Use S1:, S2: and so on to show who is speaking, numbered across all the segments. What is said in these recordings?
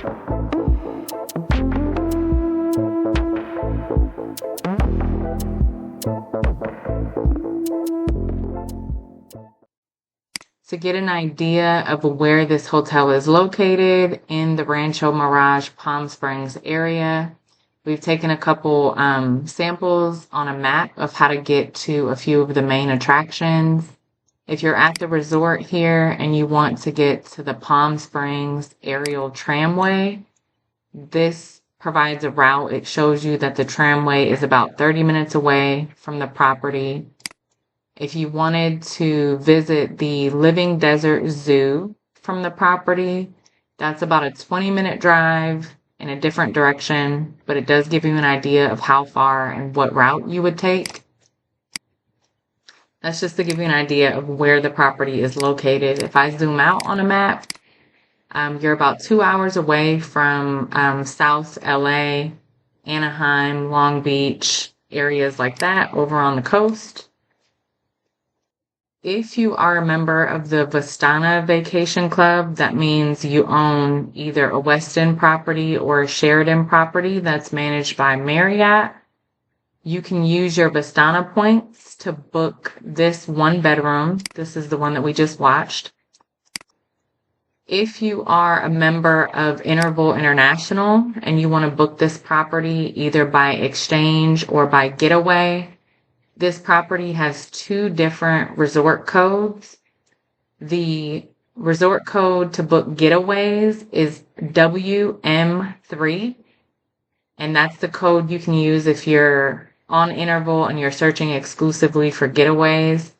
S1: To get an idea of where this hotel is located in the Rancho Mirage Palm Springs area, we've taken a couple samples on a map of how to get to a few of the main attractions. If you're at the resort here and you want to get to the Palm Springs aerial tramway, this provides a route. It shows you that the tramway is about 30 minutes away from the property. If you wanted to visit the Living Desert Zoo from the property, that's about a 20-minute drive in a different direction, but it does give you an idea of how far and what route you would take. That's just to give you an idea of where the property is located. If I zoom out on a map, you're about 2 hours away from South LA, Anaheim, Long Beach, areas like that over on the coast. If you are a member of the Vistana Vacation Club, that means you own either a Westin property or a Sheraton property that's managed by Marriott. You can use your Vistana Points to book this one bedroom. This is the one that we just watched. If you are a member of Interval International and you want to book this property either by exchange or by getaway, this property has 2 different resort codes. The resort code to book getaways is WM3, and that's the code you can use if you're on Interval and you're searching exclusively for getaways.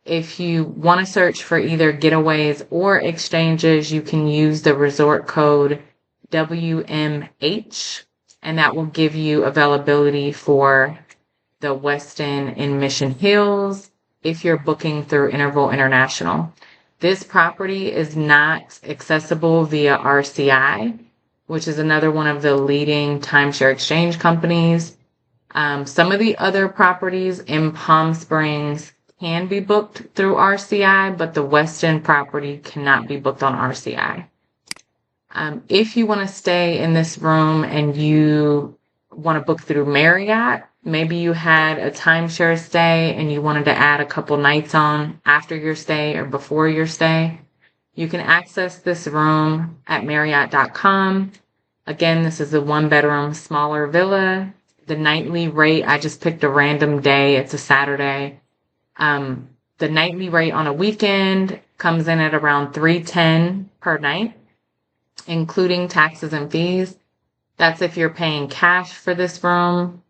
S1: If you want to search for either getaways or exchanges, you can use the resort code WMH, and that will give you availability for the Westin in Mission Hills if you're booking through Interval International. This property is not accessible via RCI, which is another one of the leading timeshare exchange companies. Some of the other properties in Palm Springs can be booked through RCI, but the Westin property cannot be booked on RCI. If you want to stay in this room and you want to book through Marriott, maybe you had a timeshare stay and you wanted to add a couple nights on after your stay or before your stay, you can access this room at Marriott.com. Again, this is a 1-bedroom, smaller villa. The nightly rate, I just picked a random day. It's a Saturday. The nightly rate on a weekend comes in at around $310 per night, including taxes and fees. That's if you're paying cash for this room.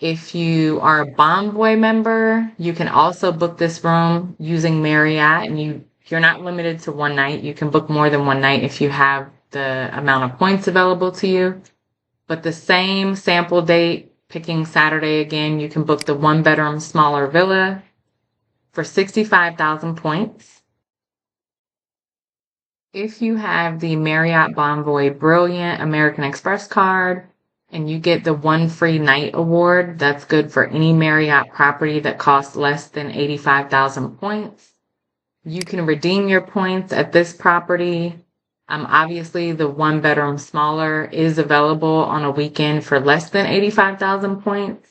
S1: If you are a Bonvoy member, you can also book this room using Marriott, and you're not limited to one night. You can book more than one night if you have the amount of points available to you. But the same sample date, picking Saturday again, you can book the 1-bedroom, smaller villa for 65,000 points. If you have the Marriott Bonvoy Brilliant American Express card and you get the 1 free night award, that's good for any Marriott property that costs less than 85,000 points. You can redeem your points at this property. Obviously, the 1-bedroom smaller is available on a weekend for less than 85,000 points.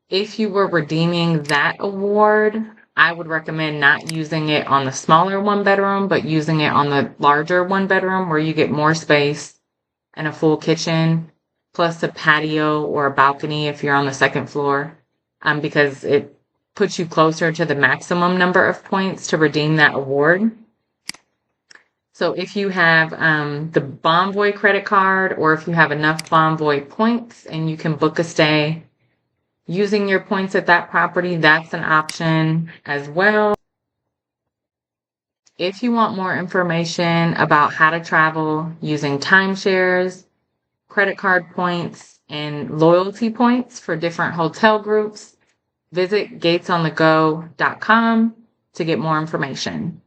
S1: If you were redeeming that award, I would recommend not using it on the smaller 1-bedroom, but using it on the larger 1-bedroom where you get more space and a full kitchen, plus a patio or a balcony if you're on the second floor, because it puts you closer to the maximum number of points to redeem that award. So if you have the Bonvoy credit card, or if you have enough Bonvoy points and you can book a stay using your points at that property, that's an option as well. If you want more information about how to travel using timeshares, credit card points, and loyalty points for different hotel groups, visit gatesonthego.com to get more information.